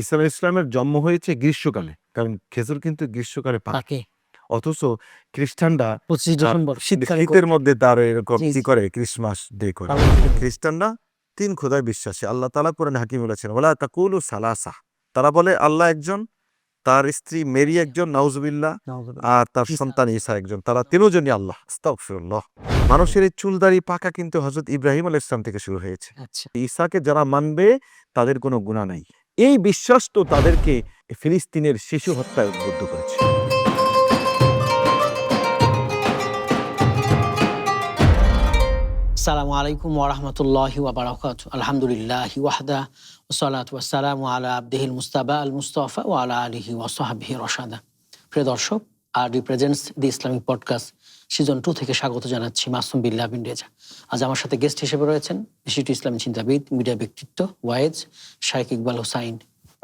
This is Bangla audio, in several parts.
ঈসা আলাইহিস সালামের জন্ম হয়েছে গ্রীষ্মকালে। কারণ খেজুর কিন্তু গ্রীষ্মকালে পাকে। পাকে। অথচ খ্রিস্টানরা ২৫ ডিসেম্বর শীতকালে শীতের মধ্যে তার এরকম জি, কি জি। করে ক্রিসমাস ডে করে। পালন করে। খ্রিস্টানরা ৩ খোদায় বিশ্বাসী। আল্লাহ তাআলা কোরআনে হাকিমে বলেছেন, ওয়ালা তাকুলু সালাসা। তারা বলে আল্লাহ একজন, তার স্ত্রী মেরি একজন, নাউজুবিল্লাহ, নাউযুবিল্লাহ। আর তার ঈসা সন্তান ঈসা একজন। তারা ৩ জনই আল্লাহ। আস্তাগফিরুল্লাহ। মানুষের এই চুলদাড়ি পাকা কিন্তু হযরত ইব্রাহিম আলাইহিস সালাম থেকে শুরু হয়েছে। আচ্ছা। ঈসাকে যারা মানবে তাদের কোনো গুনাহ নাই। এই বিশ্বাস তো তাদেরকে ফিলিস্তিনের শিশু হত্যায় উদ্বুদ্ধ করেছে। আসসালামু আলাইকুম ওয়া রাহমাতুল্লাহি ওয়া বারাকাতুহু। আলহামদুলিল্লাহি ওয়াহদা ওয়াসসালাতু ওয়াসসালামু আলা আবদিহিল মুস্তাবা আল মুস্তাফা ওয়া আলা আলিহি ওয়া সাহবিহি রাশাদা। প্রিয় দর্শক, আর রিপ্রেজেন্টস দি ইসলামিক পডকাস্ট সিজন 2 থেকে স্বাগত জানাচ্ছি মাসুম বিল্লাহ বিন রেজা। আজ আমার সাথে গেস্ট হিসেবে রয়েছেন বিশিষ্ট ইসলামী চিন্তাবিদ, মিডিয়া ব্যক্তিত্ব, ওয়াইজ শাইখ ইকবাল হোসাইন।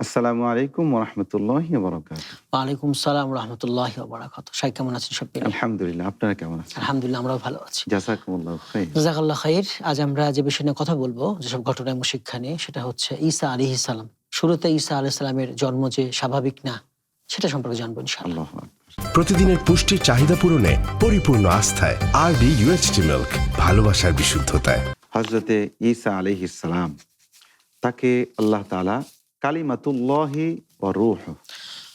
আসসালামু আলাইকুম ওয়া রাহমাতুল্লাহি ওয়া বারাকাতুহু। ওয়ালাইকুম সালাম ওয়া রাহমাতুল্লাহি ওয়া বারাকাতুহু। শাইখ কেমন আছেন সব মিলে? আলহামদুলিল্লাহ, আপনারা কেমন আছেন? আলহামদুলিল্লাহ, আমরাও ভালো আছি। জাযাকুমুল্লাহু খাইর। জাযাকাল্লাহ খাইর। আজ আমরা যে বিষয় নিয়ে কথা বলবো, যেসব ঘটনা এবং শিক্ষা নিয়ে, সেটা হচ্ছে ঈসা আলাইহিস সালাম। শুরুতে ঈসা আলাইহিস সালামের জন্ম যে স্বাভাবিক না, সেটা সম্পর্কে জানবো ইনশাআল্লাহ। আল্লাহু আকবার। প্রতিদিনের পুষ্টির চাহিদা পূরণে পরিপূর্ণ আস্থায় আরডি UHT মিল্ক, ভালোবাসার বিশুদ্ধতায়। হযরতে ঈসা আলাইহিস সালাম, তাকে আল্লাহ তাআলা কালিমাতুল্লাহি ওয়া রূহ,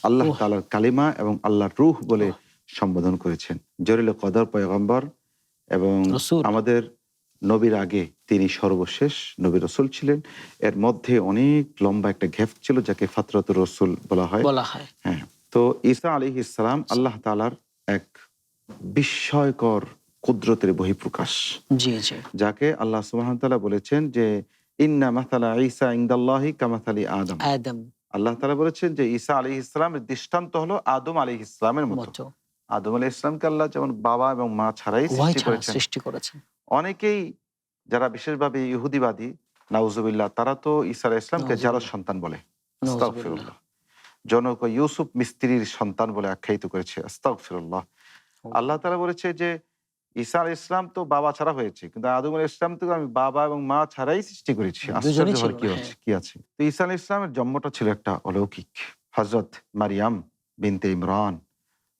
আল্লাহ তাআলার কালিমা এবং আল্লাহর রূহ বলে সম্বোধন করেছেন। জলিল কদর পয়গম্বর এবং রাসূল। আমাদের নবীর আগে তিনি সর্বশেষ নবী রাসূল ছিলেন। এর মধ্যে অনেক লম্বা একটা গ্যাপ ছিল, যাকে ফাতরাতুর রাসূল বলা হয়। হ্যাঁ, তো ঈসা আলাইহিস সালাম আল্লাহ তাআলার এক বিস্ময়কর কুদরতের বহিঃপ্রকাশ, জি জি। যাকে আল্লাহ সুবহানাহু ওয়া তাআলা বলেছেন যে ইন্না মাসালা ঈসা ইনদাল্লাহি কামাসালি আদম। আদম আল্লাহ তাআলা বলেছেন যে ঈসা আলাইহিস সালামের দৃষ্টান্ত হলো আদম আলাইহিস সালামের মতো। মতো আদম আলাইহিস সালামকে আল্লাহ যেমন বাবা এবং মা ছাড়াই ওয়াই সৃষ্টি ছাড়া করেছেন, সৃষ্টি করেছেন। অনেকেই যারা বিশেষভাবে ইহুদিবাদী, নাউজুবিল্লাহ, তারা তো ঈসা আলাইহিস সালামকে জারজ সন্তান বলে। আস্তাগফিরুল্লাহ। জনক ইউসুফ মিস্ত্রির সন্তান বলে আখ্যায়িত করেছে। আস্তাগফিরুল্লাহ। আল্লাহ তাআলা বলেছে যে ঈসা আলাইহিস সালাম তো বাবা ছাড়া হয়েছে, কিন্তু আদম আলাইহিস সালাম তো আমি বাবা এবং মা ছাড়াই সৃষ্টি করেছি। আশ্চর্য হওয়ার কি আছে? তো ঈসা আলাইহিস সালামের জন্মটা ছিল একটা অলৌকিক। হযরত মারিয়াম বিনতে ইমরান,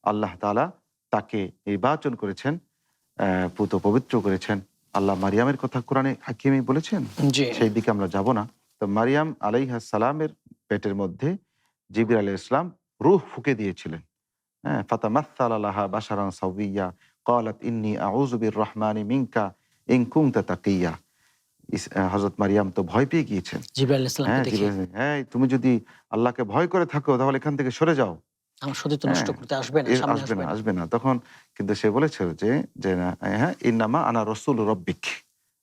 আল্লাহ তাআলা তাকে নির্বাচন করেছেন, পুত পবিত্র করেছেন। আল্লাহ মারিয়ামের কথা কোরআনে হাকিমে বলেছেন, জি। সেই দিকে আমরা যাব না। তো মারিয়াম আলাইহিস সালামের পেটের মধ্যে জিবরিল আলাইহিস সালাম রূহ ফুঁকে দিয়েছিলেন। হ্যাঁ, ফাতামাসসালা লাহা বাশারান সাওয়িয়্যা ক্বালাত ইন্নী আউযু বির-রাহমানি মিনকা ইন কুনতা তাকিয়্যা। হযরত মারিয়াম তো ভয় পেয়ে গিয়েছেন। জিবরাইল আলাইহিস সালামকে দেখে, হ্যাঁ, তুমি যদি আল্লাহকে ভয় করে থাকো তাহলে এখান থেকে সরে যাও। আমার সতীত্ব নষ্ট হ্যাঁ, করতে আসবে না, সামনে আসবে না। তখন কিন্তু সে বলেছিল যে না, হ্যাঁ, ইন্নামা আনা রাসূল রব্বিক,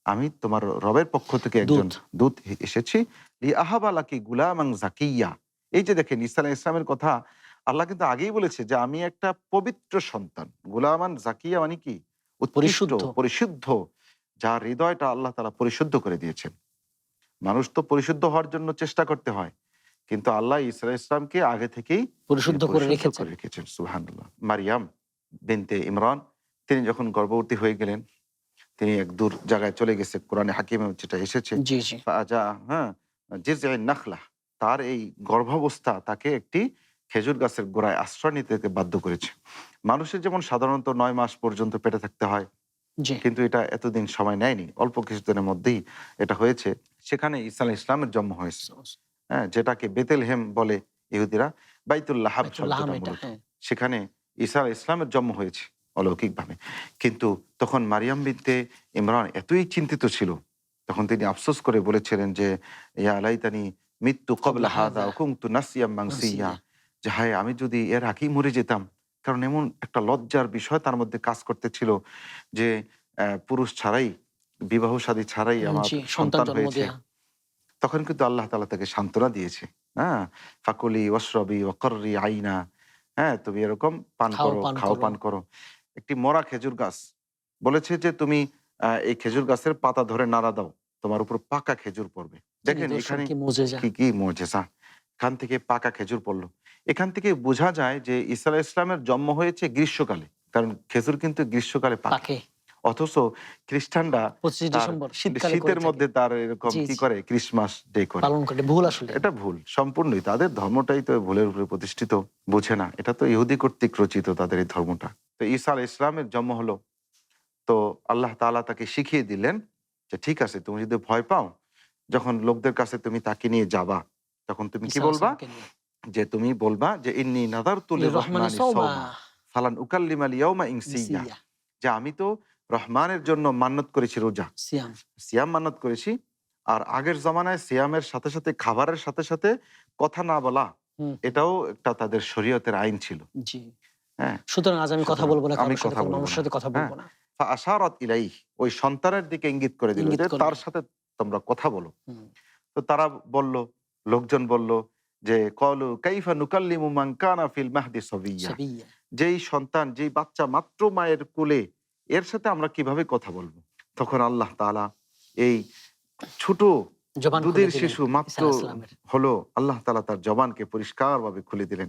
আমি তোমার রবের পক্ষ থেকে একজন দূত এসেছি। লিআহাবা লাকি গুলামান যাকিয়্যা। এই যে দেখেন, ঈসা আলাইহিস সালামের কথা আল্লাহ কিন্তু আগেই বলেছে যে আমি একটা পবিত্র সন্তান। গুলামান যাকিয়্যা মানে কি? উৎকৃষ্ট, পরিশুদ্ধ, যার হৃদয়টা আল্লাহ তাআলা পরিশুদ্ধ করে দিয়েছেন। মানুষ তো পরিশুদ্ধ হওয়ার জন্য চেষ্টা করতে হয়, কিন্তু আল্লাহ ঈসা আলাইহিস সালামকে আগে থেকেই পরিশুদ্ধ করে রেখেছেন। সুবহানাল্লাহ। মারিয়াম বিনতে ইমরান, তিনি যখন গর্ভবতী হয়ে গেলেন, তিনি এক দূর জায়গায় চলে গেছে। কোরআনে হাকিমে যেটা এসেছে, জি জি। ফাজা, হ্যাঁ, জিযঈন নাখলা, তার এই গর্ভাবস্থা তাকে একটি খেজুর গাছের গোড়ায় আশ্রয় নিতে বাধ্য করেছে। মানুষের যেমন সাধারণত 9 মাস পর্যন্ত পেটে থাকতে হয়, কিন্তু এটা এতদিন সময় নেয়নি, অল্প কিছুদিনের মধ্যেই এটা হয়েছে। সেখানে ঈসা আলাইহিস সালামের জন্ম হয়েছে। হ্যাঁ, যেটাকে বেতেলহেম বলে ইহুদিরা, বাইতুল লাহাব শব্দটা মূলত। সেখানে ঈসা আলাইহিস সালামের জন্ম হয়েছে অলৌকিকভাবে। কিন্তু তখন মারিয়াম বিনতে ইমরান এতই চিন্তিত ছিল, তখন তিনি আফসোস করে বলেছিলেন যে ইয়া লাইতানি মিত্তু ক্বাবলা হাযা ওয়া কুনতু নাসিয়াম মানসিয়া, যে হায়, আমি যদি এর আগেই মরে যেতাম। কারণ এমন একটা লজ্জার বিষয় তার মধ্যে কাজ করতেছিল যে পুরুষ ছাড়াই, বিবাহ শাদী ছাড়াই আমার সন্তান হয়েছে। তখন কিন্তু আল্লাহ তাআলা তাকে সান্ত্বনা দিয়েছে। হ্যাঁ, ফাকুলি ওয়াশরাবি ওয়াকাররি আইনা, হ্যাঁ, তুমি এরকম পান করো, খাও, পান করো। একটি মরা খেজুর গাছ বলেছে যে তুমি এই খেজুর গাছের পাতা ধরে নাড়া দাও, তোমার উপর পাকা খেজুর পড়বে। দেখেন এখানে কি মুজিজা, এখান থেকে পাকা খেজুর পড়লো। এখান থেকে বোঝা যায় যে ঈসা আলাইহিস সালামের জন্ম হয়েছে গ্রীষ্মকালে, কারণ খেজুর কিন্তু গ্রীষ্মকালে পাকে। অথচ খ্রিস্টানরা 25 তার ডিসেম্বর শীতকালে করে শীতের থাকে। মধ্যে তার এরকম জি, কি জি। করে ক্রিসমাস ডে করে। পালন করে ভুল আসলে। এটা ভুল, সম্পূর্ণই তাদের ধর্মটাই তো ভুলের উপরে প্রতিষ্ঠিত, বোঝে না। এটা তো ইহুদি কর্তৃক রচিত তাদের এই ধর্মটা। তো ঈসা আলাইহিস সালামের জন্ম হলো, তো আল্লাহ তাআলা তাকে শিখিয়ে দিলেন যে ঠিক আছে, তুমি যদি ভয় পাও, যখন লোকদের কাছে তুমি তাকে নিয়ে যাবা, তখন তুমি কি ঈসা বলবা? আলাইহিসসালামকে নিয়ে। যে তুমি বলবা যে ইন্নী নাযারতু লির-রহমানি লির-রহমানি সাওমা সাওমা ফালান উকাল্লিমাল ইয়াওমা ইনসিয়্যা। ইনসিয়্যা। যে আমি তো রহমানের জন্য মান্নত করেছি রোজা, সিয়াম। সিয়াম মান্নত করেছি। আর আগের জমানায় সিয়ামের সাথে সাথে খাবারের সাথে সাথে কথা না বলা, হুম, এটাও একটা তাদের শরীয়তের আইন ছিল। জি। হ্যাঁ, সুতরাং আজ আমি কথা সুতরাং বলবো না আমি কারোর সাথে, কথা কোনো বলবো মানুষের না। সাথে কথা হ্যাঁ, বলবো না। ফাআশারাত ইলাইহি, ওই সন্তানের দিকে ইঙ্গিত করে দিল ইঙ্গিত যে করলো। তার সাথে তোমরা কথা বলো। হুম, তো তারা বলল, লোকজন বলল যে ক্বালু কাইফা নুকাল্লিমু মান কানা ফিল মাহদি সাবিয়্যা। সাবিয়্যা। যেই সন্তান, যেই বাচ্চা মাত্র মায়ের কোলে, এর সাথে আমরা কিভাবে কথা বলবো? তখন আল্লাহ তাআলা এই ছোট জবান খুলে দুধের দিলেন শিশু ঈসা মাত্র আলাইহিস সালামের। হলো, আল্লাহ তাআলা তার জবানকে পরিষ্কারভাবে খুলে দিলেন।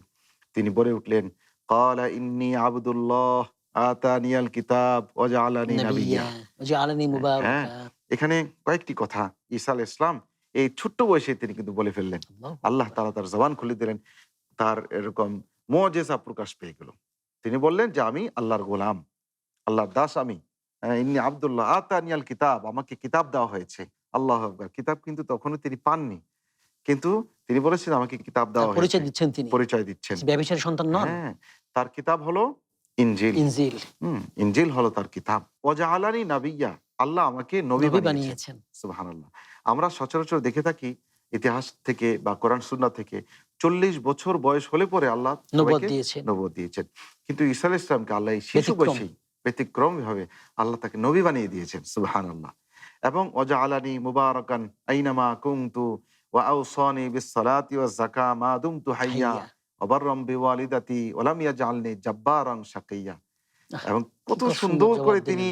তিনি বলে উঠলেন, ক্বালা ইন্নী আবদুল্লাহ আতানিয়াল কিতাব ওয়া জাআলানি নবিয়্যা নাবিয়্যা। ওয়া জাআলানি হ্যাঁ, মুবারাকা। এখানে কয়েকটি কথা ঈসা আলাইহিস সালাম এই ছোট্ট বয়সে তিনি কিন্তু বলে ফেললেন। আল্লাহু আল্লাহ আকবার। তাআলা তার জবান খুলে দিলেন। তার এরকম মুজিজা প্রকাশ পেয়ে গেল। তিনি বললেন যে আমি আল্লাহর গোলাম, আল্লাহর দাস আমি। ইন্নী আব্দুল্লাহ আতানিয়াল কিতাব, আমাকে কিতাব দেওয়া হয়েছে। আল্লাহু আকবার। কিতাব কিন্তু তখনও তিনি পাননি। কিন্তু তিনি বলেছেন আমাকে কিতাব তার দেওয়া হয়েছে। পরিচয় দিচ্ছেন তিনি। পরিচয় দিচ্ছেন। ব্যভিচারী সন্তান নন। হ্যাঁ, তার কিতাব হলো ইনজিল। ইনজিল। ইনজিল হলো তার কিতাব। ওয়া জাআলানি নাবিয়্যা, আল্লাহ আমাকে নবী নবী বানিয়েছেন। বানিয়েছেন। সুবহানাল্লাহ। আমরা সচরাচর দেখে থাকি ইতিহাস থেকে বা কোরআন সুন্নাহ থেকে 40 বছর বয়স হলে পরে আল্লাহ নবুয়ত সবাইকে দিয়েছেন। নবুয়ত দিয়েছেন। কিন্তু ঈসা আলাইহিস সালামকে আল্লাহ এই শিশু ব্যতিক্রম। বয়সেই ব্যতিক্রমভাবে আল্লাহ তাকে নবী বানিয়ে দিয়েছেন। সুবহানাল্লাহ। এবং ওয়া জাআলানি মুবারাকান আইনামা কুনতু ওয়া আওসানি বিস-সালাতি ওয়াজ-যাকা মা দুমতু হাইয়্যা হাইয়া। ওয়া বাররাম বিওয়ালিদাতি ওয়া লাম ইয়াজআলনি জাব্বারান শাকিয়্যা। এবং কত কত সুন্দর জবাব করে দিলেন। তিনি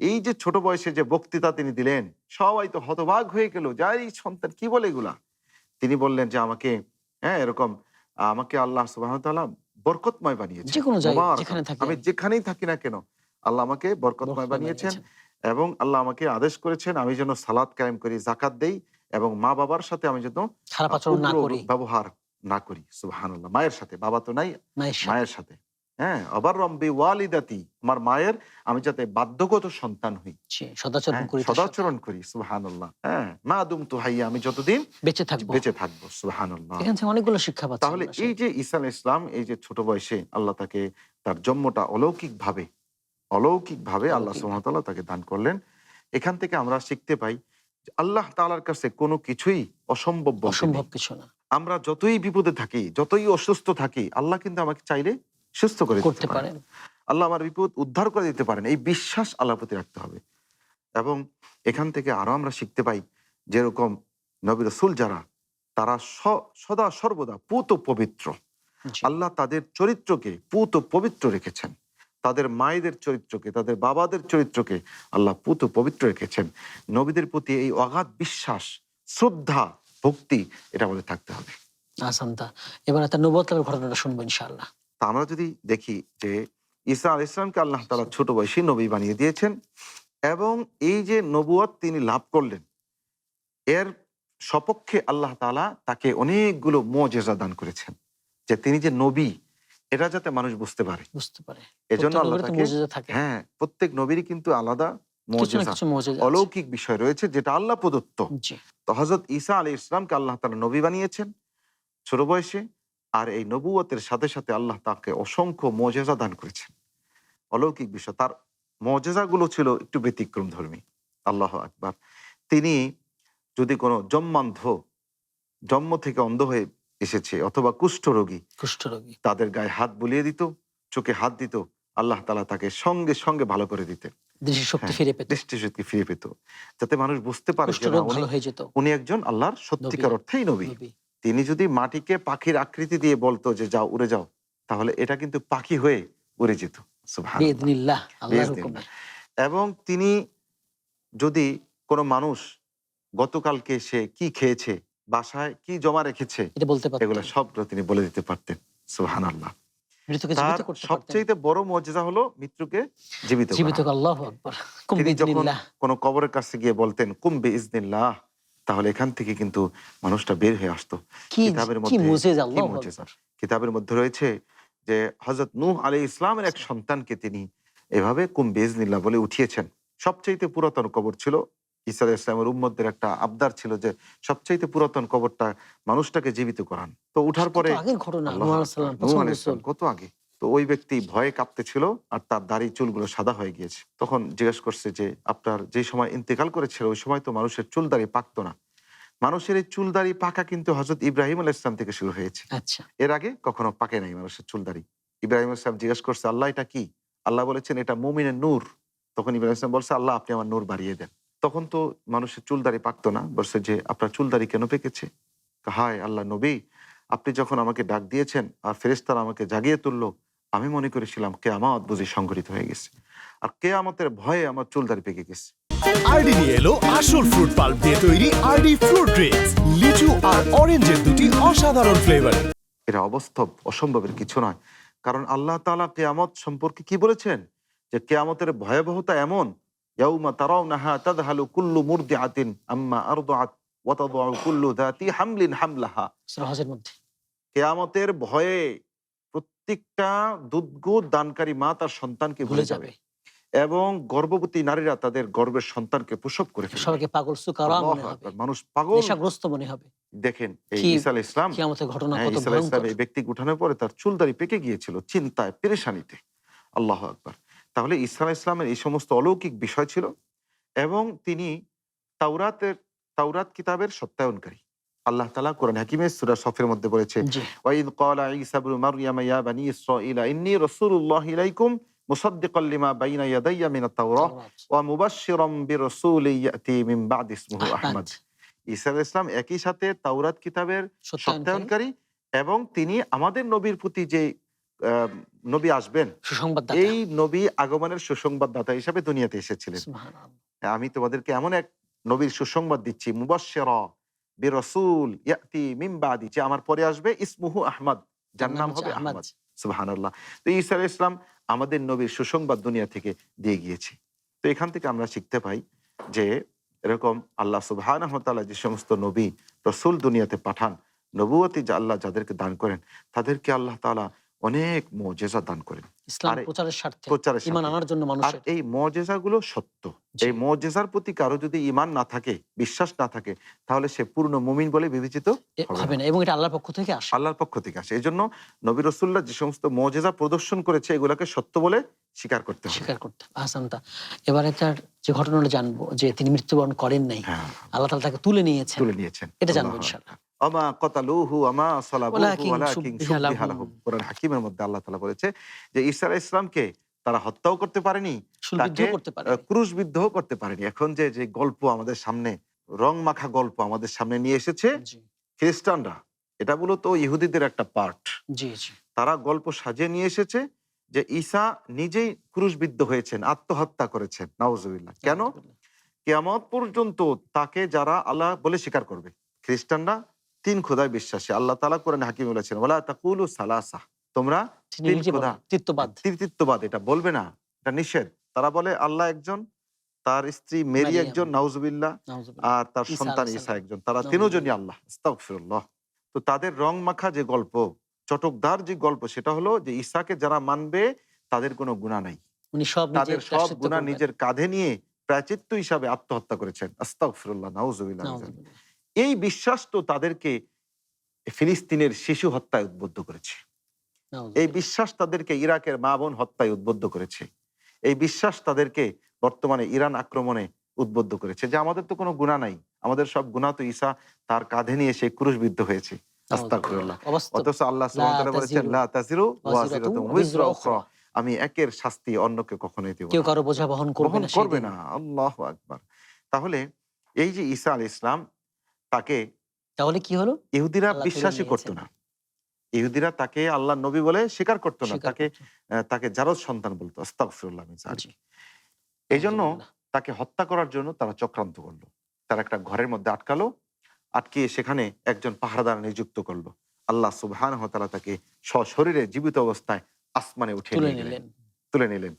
এই যে ছোট বয়সে যে বক্তৃতা তিনি দিলেন, সবাই তো হতবাক হয়ে গেল যে এই সন্তান কি বলে এগুলা। তিনি বললেন যে আমাকে, হ্যাঁ, এরকম আমাকে আল্লাহ সুবহানাহু ওয়া তাআলা বরকতময় বানিয়েছেন। যেকোনো জায়গায় মুবারাকান। যেখানে থাকি আমি আমি যেখানেই থাকি না কেন, আল্লাহ আমাকে বরকতময় বরকতময় বানিয়েছেন। বানিয়েছেন। এবং আল্লাহ আমাকে আদেশ করেছেন আমি যেন সালাত কায়েম করি, যাকাত দেই, এবং মা বাবার সাথে আমি যেন খারাপ আচরণ না উগ্র করি ব্যবহার না করি। সুবহানাল্লাহ। মায়ের সাথে, বাবা তো নাই, মায়ের সাথে। মায়ের সাথে। হ্যাঁ, অবাররাম বিওয়ালিদাতি, আমার মায়ের আমি যাতে বাধ্যগত সন্তান হই। জি, সদাচরণ হ্যাঁ, করি তার সাথে। সদাচরণ করি। সুবহানাল্লাহ। হ্যাঁ, মা দুমতু হাইয়া, আমি যতদিন বেঁচে থাকবো। বেঁচে থাকবো। সুবহানাল্লাহ। এখান থেকে অনেকগুলো শিক্ষা পাচ্ছি তাহলে আমরা এই আসলে। যে ঈসা আলাইহিস সালাম এই যে ছোট বয়সে আল্লাহ তাকে তার জন্মটা অলৌকিকভাবে আল্লাহ অলৌকিক। সুবহানাহু ওয়া তাআলা তাকে দান করলেন। এখান থেকে আমরা শিখতে পাই যে আল্লাহ তাআলার কাছে কোনো কিছুই অসম্ভব বলতে নেই। অসম্ভব কিছু না। আমরা যতই বিপদে থাকি, যতই অসুস্থ থাকি, আল্লাহ কিন্তু আমাকে চাইলে সুস্থ করে দিতে করতে পারেন। পারেন। আল্লাহ আমার বিপদ উদ্ধার করে দিতে পারেন। এই বিশ্বাস আল্লাহর প্রতি রাখতে হবে। এবং এখান থেকে আরো আমরা শিখতে পাই যেরকম নবী রাসূল যারা, তারা সদা সর্বদা পুত পবিত্র। জি। আল্লাহ তাদের চরিত্রকে পুত পবিত্র রেখেছেন। তাদের মায়েদের চরিত্রকে, তাদের বাবাদের চরিত্রকে আল্লাহ পুত পবিত্র রেখেছেন। নবীদের প্রতি এই অগাধ বিশ্বাস, শ্রদ্ধা, ভক্তি, এটা আমাদের থাকতে হবে। আসান্তা। এবার তার নবুয়ত লাভের ঘটনাটা শুনবো ইনশাআল্লাহ। তা আমরা যদি দেখি যে ঈসা আলাইহিস সালামকে আল্লাহ তাআলা ছোট বয়সী নবী বানিয়ে দিয়েছেন, এবং এই যে নবুয়ত তিনি লাভ করলেন, এর সপক্ষে আল্লাহ তাআলা তাকে অনেকগুলো মুজিজা দান করেছেন, যে তিনি যে নবী এটা যাতে মানুষ বুঝতে পারে। বুঝতে পারে। এজন্য প্রত্যেক আল্লাহ নবীর তো তাকে, মুজিজা থাকে। হ্যাঁ, প্রত্যেক নবীরই কিন্তু আলাদা কিছু না মুজিজা, কিছু মুজিজা আছে। অলৌকিক বিষয় রয়েছে যেটা আল্লাহ প্রদত্ত। জি। তো হযরত ঈসা আলাইহিস সালামকে আল্লাহ তাআলা নবী বানিয়েছেন ছোট বয়সে, আর এই নবুয়তের সাথে সাথে আল্লাহ তাকে অসংখ্য মুজিজা দান করেছেন, অলৌকিক বিষয়। তার মুজিজাগুলো ছিল একটু ব্যতিক্রমধর্মী। আল্লাহু আকবার। তিনি যদি কোনো জন্মান্ধ, জন্ম থেকে অন্ধ হয়ে এসেছে, অথবা কুষ্ঠরোগী, কুষ্ঠরোগী। তাদের গায়ে হাত বুলিয়ে দিত, চোখে হাত দিত, আল্লাহ তাআলা তাকে সঙ্গে সঙ্গে ভালো করে দিতেন। দৃষ্টিশক্তি হ্যাঁ, ফিরে পেত। দৃষ্টিশক্তি ফিরে পেত, যাতে মানুষ বুঝতে পারে যে না, কুষ্ঠরোগ ভালো হয়ে যেত। উনি একজন আল্লাহর সত্যিকার অর্থেই নবী। নবী। তিনি যদি মাটিকে পাখির আকৃতি দিয়ে বলতো যে যাও, উড়ে যাও, তাহলে এটা কিন্তু পাখি হয়ে উড়ে যেত। সুবহানাল্লাহ। বিইذনিল্লাহ, আল্লাহর বিইذনিল্লাহ। হুকুমে। এবং তিনি যদি কোনো মানুষ গতকালকে সে কি খেয়েছে, বাসায় কি জমা রেখেছে, এটা বলতে পারতেন। এগুলো সবগুলো তিনি বলে দিতে পারতেন। সুবহানাল্লাহ। মৃতকে তার জীবিত করতে পারতেন। সবচেয়ে বড় মুজিজা হলো মৃত্যুকে জীবিত জীবিত করা। আল্লাহু আকবার। কুম তিনি যখন বিইذনিল্লাহ। কোনো কবরের কাছে গিয়ে বলতেন কুম বিইজনিল্লাহ, তাহলে এখান থেকে কিন্তু মানুষটা বের হয়ে আসতো। কি কিতাবের কি মধ্যে মুজিজা, কি আল্লাহু মুজিজা, আকবার। কিতাবের মধ্যে রয়েছে যে হযরত নূহ আলাইহিস সালামের এক সন্তানকে তিনি এভাবে কুম বিইজনিল্লাহ বলে উঠিয়েছেন। সবচাইতে পুরাতন কবর ছিল, ঈসা আলাইহিস সালামের উম্মতদের একটা আবদার ছিল যে সবচাইতে পুরাতন কবরটা মানুষটাকে জীবিত করান। তো উঠার কত পরে আগের ঘটনা। আল্লাহু নূহ আলাইহিস আকবার, সালাম নূহ প্রথম আলাইহিস রাসূল। সালাম কত আগে। তো ওই ব্যক্তি ভয়ে কাঁপতেছিল আর তার দাড়ি চুলগুলো সাদা হয়ে গিয়েছে। তখন জিজ্ঞেস করছে যে আপনার যে সময় ইন্তেকাল করেছিল ওই সময় তো মানুষের চুল দাড়ি পাকতো না। মানুষের এই চুল দাড়ি পাকা কিন্তু হযরত ইব্রাহিম আলাইহিস সালাম থেকে শুরু হয়েছে। আচ্ছা। এর আগে কখনো পাকে নাই মানুষের চুল দাড়ি। ইব্রাহিম আলাইহিস সালাম জিজ্ঞেস করছে, আল্লাহ এটা কি? আল্লাহ বলেছেন এটা মুমিনের নূর। তখন ইব্রাহিম আলাইহিস সালাম বলছে, আল্লাহ আপনি আমার নূর বাড়িয়ে দেন। তখন তো মানুষের চুল দাড়ি পাকতো না। বলছে যে আপনার চুল দাড়ি কেন পেকেছে? হায় আল্লাহ নবী, আপনি যখন আমাকে ডাক দিয়েছেন আর ফেরেশতারা আমাকে জাগিয়ে তুললো, আমি মনে করেছিলাম কেয়ামত বুঝি সংঘটিত হয়ে গেছে। আর কেয়ামতের ভয়ে আমার চুল দাড়ি পেকে গেছে। আরডি নিয়ে এলো আসল ফ্রুট পাল্প দিয়ে তৈরি আরডি ফ্রুট ড্রিঙ্কস, লিচু আর অরেঞ্জের দুটি অসাধারণ ফ্লেভার। এটা অবাস্তব, অসম্ভবের কিছু নয়। কারণ আল্লাহ তাআলা কেয়ামত সম্পর্কে কি বলেছেন? যে কেয়ামতের ভয়াবহতা এমন, ইয়াউমা তারাউনাহা তাযহালু কুল্লু মুরদিআতিন আম্মা আরদাআত ওয়া তাদউ কুল্লু যাতি হামলিন হামলাহা। সূরা হজের মধ্যে। কেয়ামতের ভয়ে প্রত্যেকটা দুধ দানকারী মা তার সন্তানকে ভুলে ভুলে যাবে। যাবে এবং গর্ভবতী নারীরা তাদের গর্ভের সন্তানকে প্রসব করে ফেলবে। সবাইকে পাগল সুকারা মনে আল্লাহু হবে। আকবার, মানুষ পাগল। নেশাগ্রস্ত মনে হবে। দেখেন এই কি ঈসা আলাইহিস সালাম, কিয়ামতের ঘটনা হ্যাঁ, কত ঈসা আলাইহিস সালাম ভয়ঙ্কর। এই ব্যক্তিকে উঠানোর পরে তার চুল দাড়ি পেকে গিয়েছিল চিন্তায়, পেরেশানিতে। আল্লাহু আকবার। তাহলে ঈসা আলাইহিস সালামের এই সমস্ত অলৌকিক বিষয় ছিল এবং তিনি তাওরাত কিতাবের সত্যায়নকারী। আল্লাহ তাআলা কোরআন হাকিমে সূরা সফের মধ্যে বলেছে, জি। ওয়াইদ ক্বালা ঈসা ইবনু মারইয়াম ইয়া বানী ইসরাঈল ইন্নী রাসূলুল্লাহি ইলাইকুম মুসাদ্দিকাল লিমা বাইনা ইয়াদাইয়া মিনাত তাওরাহ ওয়া মুবাশশিরাম বিরাসূলিন ইয়াতি মিন বা'দি ইসমুহু আহমদ। ঈসা আলাইহিস সালাম একই সাথে তাওরাত কিতাবের সত্যায়নকারী, সত্যায়নকারী এবং তিনি আমাদের নবীর প্রতি যে নবী আসবেন, সুসংবাদদাতা। এই নবী আগমনের সুসংবাদদাতা হিসেবে দুনিয়াতে এসেছিলেন। সুবহানাল্লাহ। আমি তোমাদেরকে এমন এক নবীর সুসংবাদ দিচ্ছি, মুবাশশিরা বিরাসূল ইয়াতি মিন বাদি, যে আমার পরে আসবে, ইসমুহু আহমদ, যার নাম হবে আহমদ। সুবহানাল্লাহ। তো ঈসা আলাইহিস সালাম আমাদের নবীর সুসংবাদ দুনিয়া থেকে দিয়ে গিয়েছে। তো এখান থেকে আমরা শিখতে পাই যে এরকম আল্লাহ সুবহানাহু ওয়া তাআলা যে সমস্ত নবী রাসূল দুনিয়াতে পাঠান, নবুয়তি যা আল্লাহ যাদেরকে দান করেন, তাদেরকে আল্লাহ তাআলা অনেক মুজিজা দান করেন ইসলাম আর প্রচারের স্বার্থে, প্রচারের ঈমান সাথে। আনার জন্য আর মানুষের। এই মুজিজাগুলো সত্য। জি। এই মুজিজার প্রতি কারো যদি ঈমান না থাকে, বিশ্বাস না থাকে, তাহলে সে পূর্ণ মুমিন বলে বিবেচিত হবে হবে না। না, এবং এটা আল্লাহর পক্ষ থেকে আসে। আল্লাহর পক্ষ থেকে আসে। এজন্য নবী রাসূলুল্লাহ যে সমস্ত মুজিজা প্রদর্শন করেছে এগুলোকে সত্য বলে স্বীকার করতে হবে। স্বীকার করতে হবে। আহসানতা। এবারে তার যে ঘটনাটা জানবো, যে তিনি মৃত্যুবরণ করেন নাই, হ্যাঁ, আল্লাহ তাআলা তাকে তুলে নিয়েছেন, তুলে নিয়েছেন। এটা জানবো আল্লাহু ইনশাআল্লাহ। আকবার। আমা ক্বাতালুহু আমা সালাবুহু ওয়ালাকিন ওয়ালাকিন শুব্বিহা শুব্বিহা লাহুম। লাহুম। কোরআন হাকিমের মধ্যে আল্লাহ তাআলা বলেছে যে ঈসা আলাইহিস সালামকে তারা হত্যাও করতে পারেনি, শুলবিদ্ধ তাকে করতে পারে। ক্রুশবিদ্ধও করতে পারেনি। এখন যে গল্প আমাদের সামনে, রং মাখা গল্প আমাদের সামনে নিয়ে এসেছে জি খ্রিস্টানরা, এটা মূলত ইহুদিদের একটা পার্ট। জি জি। তারা গল্প সাজিয়ে নিয়ে এসেছে যে ঈসা নিজেই ক্রুশবিদ্ধ হয়েছেন, আত্মহত্যা করেছেন। নাউজুবিল্লাহ। কেন? কিয়ামত পর্যন্ত তাকে যারা আল্লাহ বলে স্বীকার করবে। খ্রিস্টানরা ৩ খোদায় বিশ্বাসী। আল্লাহ তাআলা কোরআনে হাকিমে বলেছেন, ওয়ালা তাকুলু সালাসা, তোমরা তিনি ৩ নিজে খোদা, বলেন, তৃতীয়বাদ। তৃতীয়বাদ এটা বলবে না, এটা নিষেধ। তারা বলে আল্লাহ একজন, তার স্ত্রী মেরি মারিয়াম। একজন, নাউজুবিল্লাহ, নাউযুবিল্লাহ। আর তার ঈসা সন্তান আলাইহিস ঈসা সালাম। একজন। তারা নাউযুবিল্লাহ। তিনজনই আল্লাহ। আস্তাগফিরুল্লাহ। তো তাদের রং মাখা যে গল্প, চটকদার যে গল্প, সেটা হলো যে ঈসাকে যারা মানবে তাদের কোনো গুনাহ নাই। উনি সব নিজে তাদের সব প্রায়শ্চিত্ত গুনাহ করবেন। নিজের কাঁধে নিয়ে প্রায়শ্চিত্ত হিসাবে আত্মহত্যা করেছেন। আস্তাগফিরুল্লাহ, নাউযুবিল্লাহ মিন যালিক। নাউযুবিল্লাহ। এই বিশ্বাস তো তাদেরকে ফিলিস্তিনের শিশু হত্যায় উদ্বুদ্ধ করেছে। এই নাউযুবিল্লাহ। বিশ্বাস তাদেরকে ইরাকের মা বোন হত্যায় উদ্বুদ্ধ করেছে। এই বিশ্বাস তাদেরকে বর্তমানে ইরান আক্রমণে উদ্বুদ্ধ করেছে যে আমাদের তো কোনো গুনাহ নাই, আমাদের সব গুনাহ তো ঈসা তার কাঁধে নিয়ে সেই ক্রুশবিদ্ধ হয়েছে। আস্তাগফিরুল্লাহ। অবাস্তব। অথচ আল্লাহ সুবহানাহু ওয়া তাআলা বলেছেন, লা তাজিরু ওয়াজিরাতুন উযরা উখরা, আমি একের শাস্তি অন্যকে কখনোই দেব কেউ না, কারো বোঝা বহন করবে বহন না করবে সেদিন। না। আল্লাহু আকবার। তাহলে এই যে ঈসা আলাইহিস সালাম, তাকে তাহলে কি হলো? ইহুদিরা আল্লাহ তুলে বিশ্বাসই করতো নিয়েছেন। না। ইহুদিরা তাকে আল্লাহর নবী বলে স্বীকার করতো না। স্বীকার তাকে করতো। তাকে জারজ সন্তান বলতো। আস্তাগফিরুল্লাহ মিন যালিক। জি। এইজন্য নাউযুবিল্লাহ। তাকে হত্যা করার জন্য তারা চক্রান্ত করলো। তারা একটা ঘরের মধ্যে আটকালো, আটকিয়ে সেখানে একজন পাহারাদার নিযুক্ত করলো। আল্লাহ সুবহানাহু ওয়া তাআলা তাকে সশরীরে জীবিত অবস্থায় আসমানে উঠে তুলে নিয়ে গেলেন, নিলেন, তুলে নিলেন।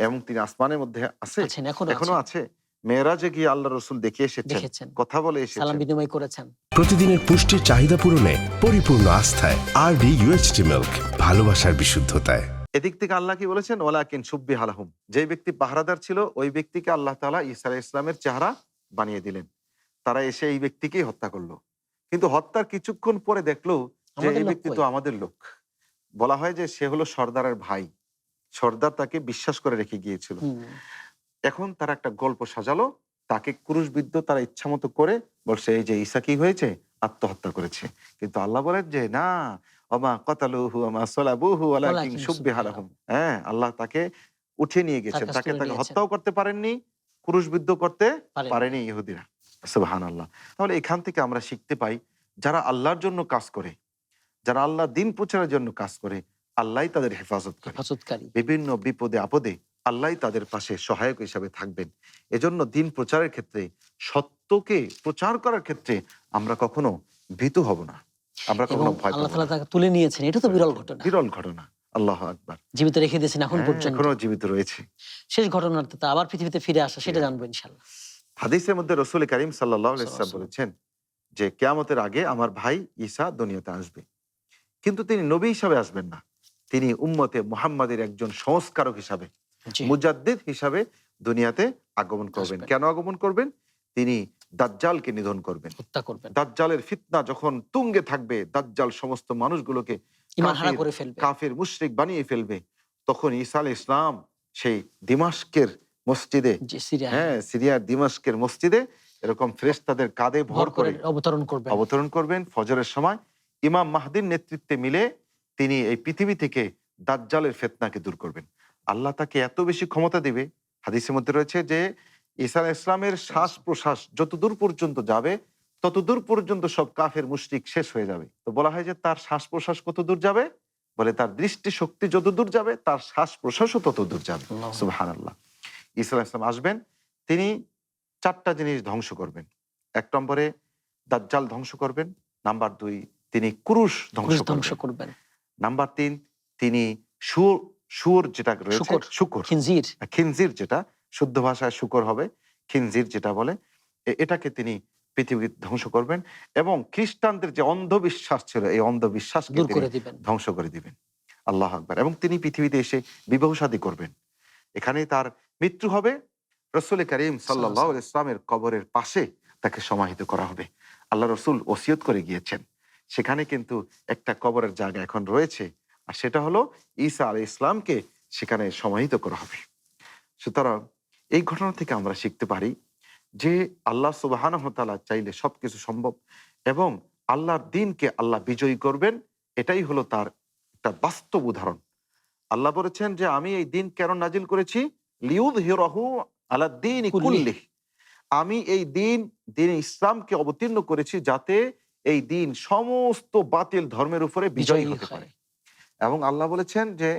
এবং তিনি আসমানের মধ্যে আছে, আছেন, এখনো আছে। মেয়েরাজে গিয়ে আল্লাহ রসুল দেখিয়ে এসেছেন, দেখেছেন, কথা বলে সালাম এসেছেন। বিনিময় করেছেন। প্রতিদিনের পুষ্টির চাহিদা পূরণে পরিপূর্ণ আস্থায় আরডি ইউএচটি মিল্ক, ভালোবাসার বিশুদ্ধতায়। এদিক থেকে আল্লাহ কি বলেছেন, ওয়ালাকিন সুব্বিহ লাহুম, যে ব্যক্তি পাহারাদার ছিল ওই ব্যক্তিকে আল্লাহ তাআলা ঈসা আলাইহিস সালামের চেহারা বানিয়ে দিলেন। তারা এসে এই ব্যক্তিকেই হত্যা করলো, কিন্তু হত্যার কিছুক্ষণ পরে দেখলো যে আমাদের এই লোক ব্যক্তি কই? তো আমাদের লোক। বলা হয় যে সে হলো সর্দারের ভাই, সর্দার তাকে বিশ্বাস করে রেখে গিয়েছিল। হুম, এখন তারা একটা গল্প সাজালো, তাকে ক্রুশবিদ্ধ তারা ইচ্ছা মতো করে বলছে এই যে ঈসা কি হয়েছে, আত্মহত্যা করেছে। কিন্তু আল্লাহ বলেন যে না, ওমা কতালুহু ওমা সালাবুহু ওয়ালাকিন ওয়ালাকিন শুব্বিহা শুব্বিহা লাহুম। হ্যাঁ, আল্লাহ তাকে উঠিয়ে নিয়ে তার গেছেন, কাছ তাকে তুলে তাকে নিয়েছেন, হত্যাও করতে পারেননি, ক্রুশবিদ্ধ করতে পারেননি। পারেনি ইহুদিরা। সুবহানাল্লাহ। তাহলে এখান থেকে আমরা শিখতে পাই, যারা আল্লাহর জন্য কাজ করে, যারা আল্লাহ দিন প্রচারের জন্য কাজ করে, আল্লাহই তাদের হেফাজত করে। হেফাজতকারী। বিভিন্ন বিপদে আপদে আল্লাহই তাদের পাশে সহায়ক হিসাবে থাকবেন। এজন্য দিন প্রচারের ক্ষেত্রে, সত্যকে প্রচার করার ক্ষেত্রে আমরা কখনো ভীতু হব না, আমরা এবং কখনো ভয় আল্লাহ পাবো তাআলা না। তাকে তুলে নিয়েছেন, এটা তো বিরল ঘটনা। বিরল ঘটনা। আল্লাহ আকবার। জীবিত রেখে দিয়েছেন এখন হ্যাঁ, পর্যন্ত। এখনো জীবিত রয়েছে। শেষ ঘটনাটা তা আবার পৃথিবীতে ফিরে আসা, সেটা জানবো ইনশাআল্লাহ। হাদিসের মধ্যে রাসূল কারীম সাল্লাল্লাহু আলাইহি ওয়াসাল্লাম সাল্লাল্লাহু বলেছেন যে কিয়ামতের আগে আমার ভাই ঈসা দুনিয়াতে আসবে, কিন্তু তিনি নবী হিসাবে আসবেন না, তিনি উম্মতে মুহাম্মাদের একজন সংস্কারক হিসাবে, জি, মুজাদ্দিদ হিসাবে দুনিয়াতে আগমন করবেন। আসবেন। কেন আগমন করবেন? তিনি দাজ্জালকে নিধন করবেন। হত্যা করবেন, দাজ্জালের ফিতনা যখন তুঙ্গে থাকবে, দাজ্জাল সমস্ত মানুষগুলোকে ঈমান হারা কাফির করে ফেলবে। কাফির মুশরিক বানিয়ে ফেলবে, তখন ঈসা আলাইহিস ইসলাম সেই দিমাশকের মসজিদে, জি, সিরিয়া হ্যাঁ সিরিয়ার দিমাশকের মসজিদে এরকম ফেরেশতাদের কাঁধে ভর ভর করে করে অবতরণ করবেন। অবতরণ করবেন ফজরের সময়। ইমাম মাহদির নেতৃত্বে মিলে তিনি এই পৃথিবী থেকে দাজ্জালের ফিতনাকে দূর করবেন। আল্লাহ তাকে এত বেশি ক্ষমতা দিবে, হাদিসের মধ্যে রয়েছে যে ঈসা আলাইহিস ইসলামের শ্বাস প্রশ্বাস যতদূর পর্যন্ত যাবে ততদূর পর্যন্ত সব কাফের মুশরিক শেষ হয়ে যাবে। তো বলা হয় যে তার শ্বাস প্রশ্বাস কত দূর যাবে, বলে তার দৃষ্টি শক্তি যতদূর যাবে তার শ্বাস প্রশ্বাসও ততদূর যাবে। আল্লাহু সুবহানাল্লাহ। ঈসা আলাইহিস সালাম আসবেন, তিনি চারটা জিনিস ধ্বংস করবেন। এক নম্বরে দাজ্জাল ধ্বংস করবেন, নাম্বার 2 তিনি ক্রুশ ধ্বংস ক্রুশ ধ্বংস করবেন, করবেন। নাম্বার 3 তিনি শুয়োর যেটা রয়েছে শুকর, খিনজির, খিনজির যেটা শুদ্ধ ভাষায় শুকর হবে, খিনজির যেটা বলে, এটাকে তিনি পৃথিবী ধ্বংস করবেন। এবং খ্রিস্টানদের যে অন্ধবিশ্বাস ছিল এই অন্ধবিশ্বাসকে দূর তিনি করে দিবেন। ধ্বংস করে দিবেন। আল্লাহ আকবার। এবং তিনি পৃথিবীতে এসে বিবাহ শাদী করবেন, এখানেই তার মৃত্যু হবে। রসুল করিম সাল্লাল্লাহু আলাইহি ইসলামের কবরের পাশে তাকে সমাহিত করা হবে। আল্লাহ রসুল ওসিয়ত করে গিয়েছেন, সেখানে কিন্তু একটা কবরের জায়গা এখন রয়েছে, আর সেটা হলো ঈসা আলাইহিস ইসলামকে সেখানে সমাহিত করা হবে। সুতরাং এই ঘটনা থেকে আমরা শিখতে পারি যে আল্লাহ সুবহানাহু ওয়া তাআলা চাইলে সবকিছু সম্ভব, এবং আল্লাহর দ্বীনকে আল্লাহ বিজয়ী করবেন, এটাই হলো তার একটা বাস্তব উদাহরণ। আল্লাহ বলেছেন যে আমি এই দিন কেন নাজিল করেছি, লিউযহিরাহু আলা দ্বীনি কুল্লিহি, আমি এই দিন ইসলামকে অবতীর্ণ করেছি যাতে এই দিন সমস্ত বাতিল ধর্মের উপরে বিজয়ী হতে পারে। এবং আল্লাহ বলেছেন যে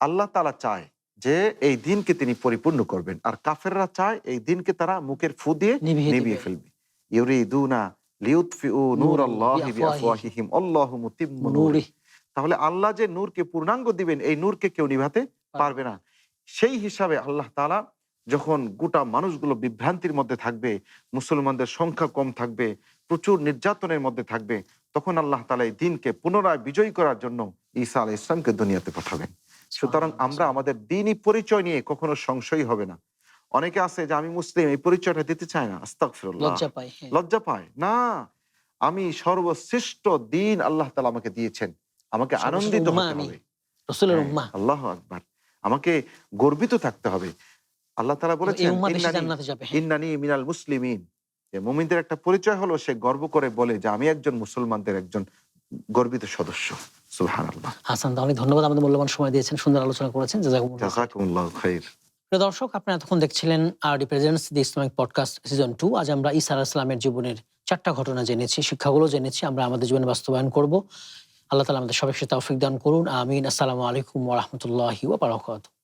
আল্লাহ তাআলা চায় যে এই দিনকে তিনি পরিপূর্ণ করবেন, আর কাফেররা চায় এই দিনকে তারা মুখের ফু দিয়ে নিভিয়ে ফেলবে। ইউরিদুনা লিউতফিউ নূরাল্লাহি বিআফওয়াহিহিম আল্লাহু মুতিম্মু নূরিহি। তাহলে আল্লাহ যে নূরকে পূর্ণাঙ্গ দিবেন, এই নূরকে কেউ নিভাতে পারবে না। সেই হিসাবে আল্লাহ তাআলা যখন গোটা মানুষগুলো বিভ্রান্তির মধ্যে থাকবে, মুসলমানদের সংখ্যা কম থাকবে, প্রচুর নির্যাতনের মধ্যে থাকবে, তখন আল্লাহ তাআলা এই দিনকে পুনরায় বিজয়ী করার জন্য ঈসা আলাইহিস সালামকে দুনিয়াতে পাঠাবেন। সুতরাং আমরা আমাদের দ্বীনি পরিচয় নিয়ে কখনো সংশয় হবে না। অনেকে আছে যে আমি মুসলিম, এই পরিচয়টা দিতে চায় না, আস্তাগফিরুল্লাহ, লজ্জা পায় না। আমি সর্বশ্রেষ্ঠ দ্বীন আল্লাহ তাআলা আমাকে দিয়েছেন, আমাকে আনন্দিত হতে হবে, রাসূলের উম্মাহ, আল্লাহু আকবার, আমাকে গর্বিত থাকতে হবে। আল্লাহ তাআলা বলেছেন ইন্নানি মিনাল মুসলিমিন, যে মুমিনদের একটা পরিচয় হলো সে গর্ব করে বলে যে আমি একজন মুসলমানদের একজন গর্বিত সদস্য। সুবহানাল্লাহ। হাসান, অনেক ধন্যবাদ, আমাদের মূল্যবান সময় দিয়েছেন, সুন্দর আলোচনা করেছেন, জাযাকুমুল্লাহু খাইর। প্রিয় দর্শক, আপনারা এতক্ষণ দেখছিলেন আরডি প্রেজেন্টস দি ইসলামিক পডকাস্ট সিজন 2। আজ আমরা ঈসা আলাইহিস সালামের জীবনের 4টা ঘটনা জেনেছি, শিক্ষাগুলো জেনেছি, আমরা আমাদের জীবনে বাস্তবায়ন করব। আল্লাহ তাআলা আমাদের সবাইকে তৌফিক দান করুন, আমিন। আসসালামু আলাইকুম ওয়া রাহমাতুল্লাহি ওয়া বারাকাতুহু।